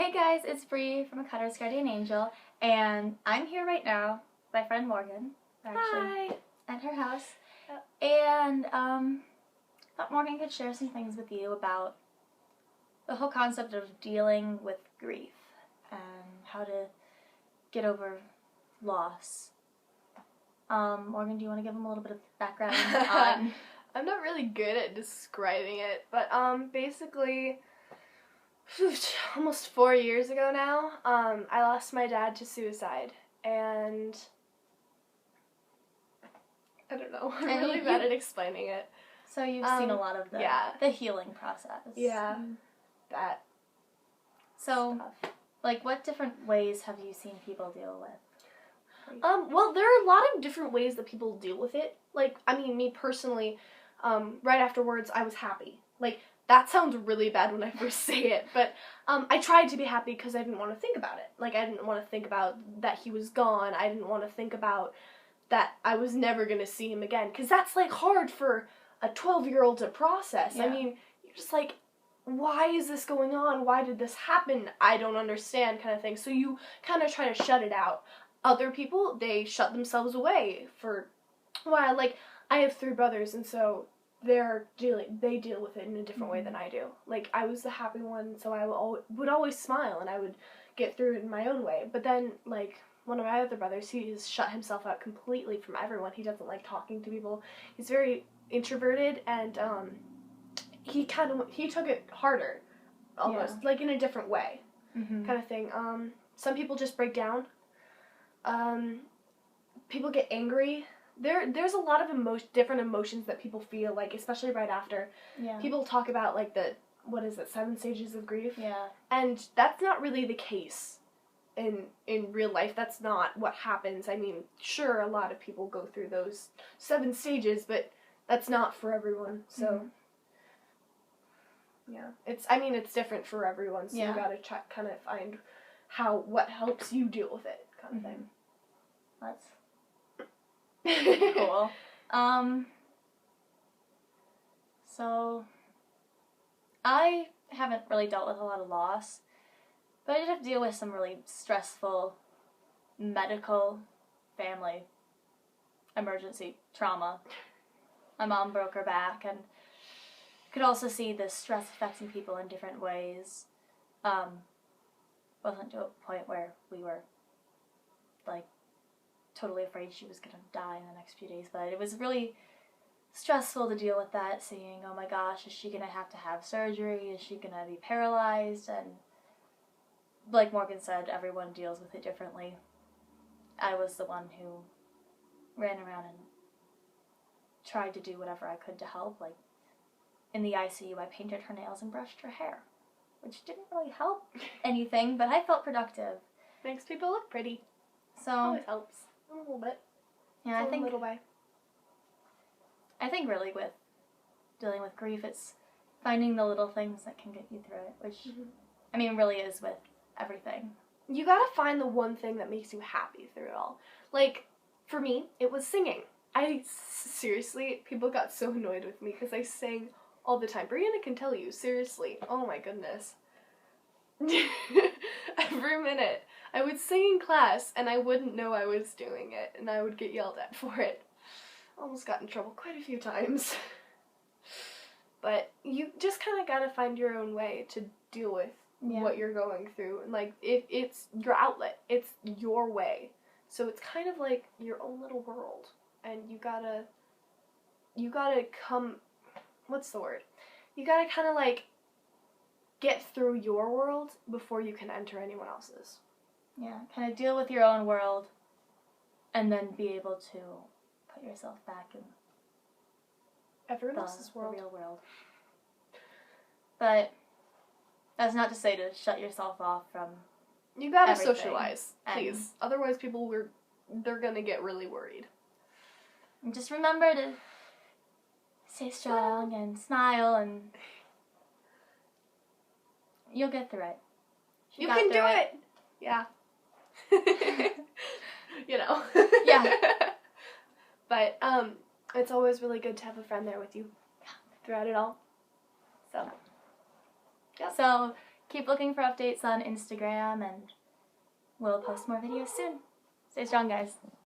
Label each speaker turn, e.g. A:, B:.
A: Hey guys, it's Bree from A Cutter's Guardian Angel, and I'm here right now with my friend Morgan. We're actually at her house. And thought Morgan could share some things with you about the whole concept of dealing with grief and how to get over loss. Morgan, do you want to give them a little bit of background on...
B: I'm not really good at describing it, but basically, almost 4 years ago now, I lost my dad to suicide, and I don't know, I'm really bad at explaining it.
A: So you've seen a lot of the healing process.
B: Yeah, that
A: So,
B: stuff.
A: like, what different ways have you seen people deal with?
B: Well, there are a lot of different ways that people deal with it. Like, I mean, me personally, right afterwards, I was happy. Like, that sounds really bad when I first say it, but I tried to be happy because I didn't want to think about it. Like, I didn't want to think about that he was gone. I didn't want to think about that I was never going to see him again. Because that's, like, hard for a 12-year-old to process.
A: Yeah.
B: I mean, you're just like, why is this going on? Why did this happen? I don't understand, kind of thing. So you kind of try to shut it out. Other people, they shut themselves away for a while. Like, I have 3 brothers, and so they deal with it in a different way than I do. Like, I was the happy one, so I would always smile, and I would get through it in my own way. But then, like, one of my other brothers, he has shut himself out completely from everyone. He doesn't like talking to people. He's very introverted, and he took it harder, almost, like, in a different way, kind of thing. Some people just break down. People get angry. There's a lot of different emotions that people feel, like, especially right after.
A: Yeah.
B: People talk about, like, 7 stages of grief?
A: Yeah.
B: And that's not really the case in real life. That's not what happens. I mean, sure, a lot of people go through those 7 stages, but that's not for everyone, so... Yeah. It's different for everyone, so you gotta kind of find what helps you deal with it, kind of thing.
A: That's cool. So, I haven't really dealt with a lot of loss, but I did have to deal with some really stressful medical family emergency trauma. My mom broke her back, and could also see the stress affecting people in different ways. Wasn't to a point where we were, like, totally afraid she was going to die in the next few days, but it was really stressful to deal with that, seeing, oh my gosh, is she going to have surgery? Is she going to be paralyzed? And like Morgan said, everyone deals with it differently. I was the one who ran around and tried to do whatever I could to help. Like, in the ICU, I painted her nails and brushed her hair, which didn't really help anything, but I felt productive.
B: Makes people look pretty.
A: So
B: always helps a little bit.
A: Yeah,
B: a little way.
A: I think really with dealing with grief, it's finding the little things that can get you through it, which I mean really is with everything.
B: You gotta find the one thing that makes you happy through it all. Like, for me, it was singing. Seriously, people got so annoyed with me because I sang all the time. Brianna can tell you, seriously. Oh my goodness. Every minute. I would sing in class, and I wouldn't know I was doing it, and I would get yelled at for it. Almost got in trouble quite a few times. But you just kind of gotta find your own way to deal with what you're going through. And, like, it's your outlet. It's your way. So it's kind of like your own little world. And you gotta what's the word? You gotta kind of, like, get through your world before you can enter anyone else's.
A: Yeah, kind of deal with your own world and then be able to put yourself back in
B: everyone else's world.
A: The real world. But that's not to say to shut yourself off from
B: You gotta
A: everything.
B: socialize, please. Otherwise they're gonna get really worried.
A: And just remember to stay strong and smile, and you'll get through it.
B: You can do it! Yeah. You know.
A: Yeah.
B: But, it's always really good to have a friend there with you throughout it all. So,
A: yeah. So, keep looking for updates on Instagram, and we'll post more videos soon. Stay strong, guys.